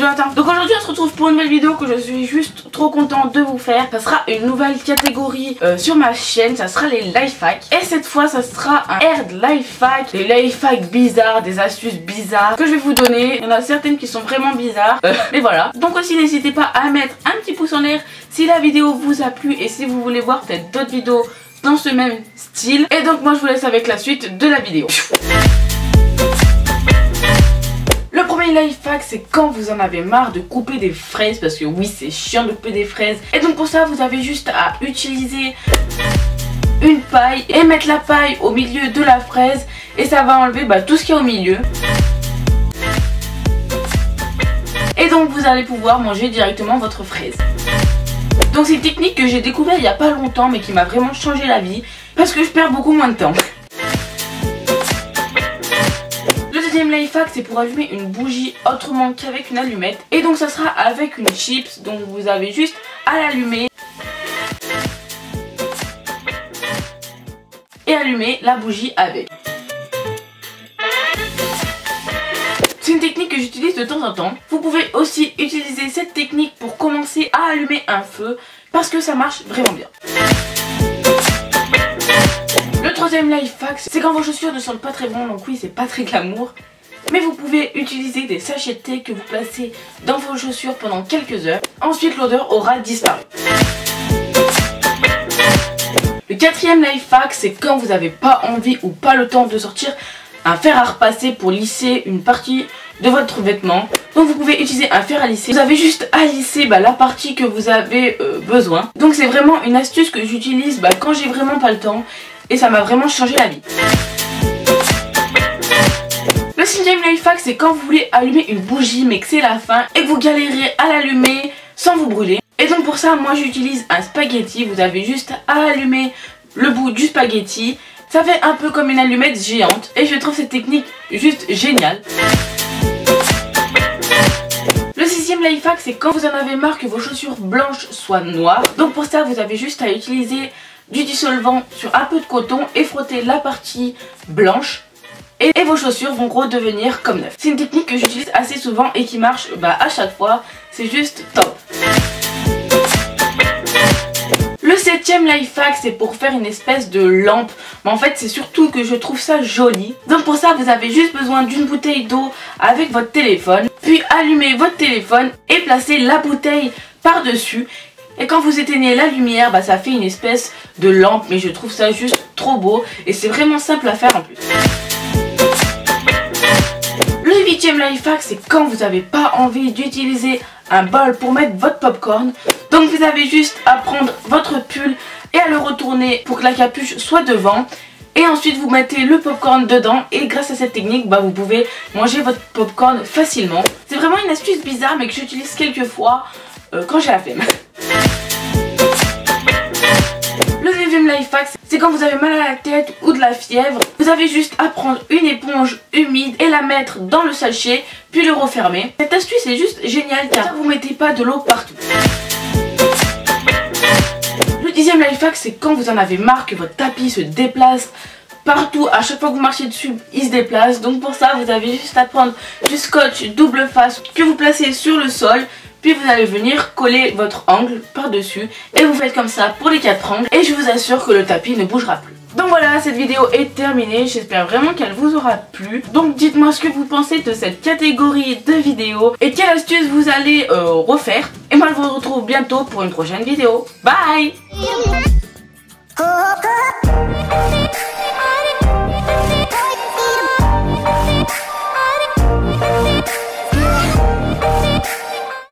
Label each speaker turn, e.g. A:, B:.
A: Jonathan. Donc aujourd'hui on se retrouve pour une nouvelle vidéo que je suis juste trop contente de vous faire. Ça sera une nouvelle catégorie sur ma chaîne, ça sera les life hacks. Et cette fois ça sera un Aird life hack. Des life hacks bizarres, des astuces bizarres que je vais vous donner. Il y en a certaines qui sont vraiment bizarres, mais voilà. Donc aussi n'hésitez pas à mettre un petit pouce en l'air si la vidéo vous a plu et si vous voulez voir peut-être d'autres vidéos dans ce même style. Et donc moi je vous laisse avec la suite de la vidéo. Le premier life hack, c'est quand vous en avez marre de couper des fraises, parce que oui c'est chiant de couper des fraises. Et donc pour ça vous avez juste à utiliser une paille et mettre la paille au milieu de la fraise et ça va enlever tout ce qu'il y a au milieu. Et donc vous allez pouvoir manger directement votre fraise. Donc c'est une technique que j'ai découvert il n'y a pas longtemps mais qui m'a vraiment changé la vie parce que je perds beaucoup moins de temps. Le deuxième life hack, c'est pour allumer une bougie autrement qu'avec une allumette. Et donc ça sera avec une chips, donc vous avez juste à l'allumer et allumer la bougie avec. C'est une technique que j'utilise de temps en temps. Vous pouvez aussi utiliser cette technique pour commencer à allumer un feu parce que ça marche vraiment bien. Le troisième life hack, c'est quand vos chaussures ne sentent pas très bon, donc oui c'est pas très glamour. Mais vous pouvez utiliser des sachets de thé que vous placez dans vos chaussures pendant quelques heures. Ensuite l'odeur aura disparu. Le quatrième life hack, c'est quand vous n'avez pas envie ou pas le temps de sortir un fer à repasser pour lisser une partie de votre vêtement. Donc vous pouvez utiliser un fer à lisser. Vous avez juste à lisser la partie que vous avez besoin. Donc c'est vraiment une astuce que j'utilise quand j'ai vraiment pas le temps. Et ça m'a vraiment changé la vie. Le sixième life hack, c'est quand vous voulez allumer une bougie mais que c'est la fin et que vous galérez à l'allumer sans vous brûler. Et donc pour ça moi j'utilise un spaghetti. Vous avez juste à allumer le bout du spaghetti. Ça fait un peu comme une allumette géante et je trouve cette technique juste géniale. Le sixième life hack, c'est quand vous en avez marre que vos chaussures blanches soient noires. Donc pour ça vous avez juste à utiliser du dissolvant sur un peu de coton et frotter la partie blanche. Et vos chaussures vont redevenir comme neuves. C'est une technique que j'utilise assez souvent et qui marche à chaque fois. C'est juste top. Le septième life hack, c'est pour faire une espèce de lampe. Mais en fait c'est surtout que je trouve ça joli. Donc pour ça vous avez juste besoin d'une bouteille d'eau avec votre téléphone. Puis allumez votre téléphone et placez la bouteille par dessus. Et quand vous éteignez la lumière, ça fait une espèce de lampe. Mais je trouve ça juste trop beau. Et c'est vraiment simple à faire en plus. Le huitième life hack, c'est quand vous n'avez pas envie d'utiliser un bol pour mettre votre popcorn. Donc vous avez juste à prendre votre pull et à le retourner pour que la capuche soit devant. Et ensuite vous mettez le popcorn dedans et grâce à cette technique vous pouvez manger votre popcorn facilement. C'est vraiment une astuce bizarre mais que j'utilise quelques fois quand j'ai la flemme. Le neuvième life hack, c'est quand vous avez mal à la tête ou de la fièvre. Vous avez juste à prendre une éponge humide et la mettre dans le sachet puis le refermer. Cette astuce est juste géniale car vous ne mettez pas de l'eau partout. Le dixième life hack, c'est quand vous en avez marre que votre tapis se déplace partout. À chaque fois que vous marchez dessus, il se déplace. Donc pour ça, vous avez juste à prendre du scotch double face que vous placez sur le sol. Puis vous allez venir coller votre angle par dessus. Et vous faites comme ça pour les 4 angles. Et je vous assure que le tapis ne bougera plus. Donc voilà, cette vidéo est terminée. J'espère vraiment qu'elle vous aura plu. Donc dites-moi ce que vous pensez de cette catégorie de vidéos. Et quelle astuce vous allez refaire. Et moi je vous retrouve bientôt pour une prochaine vidéo. Bye!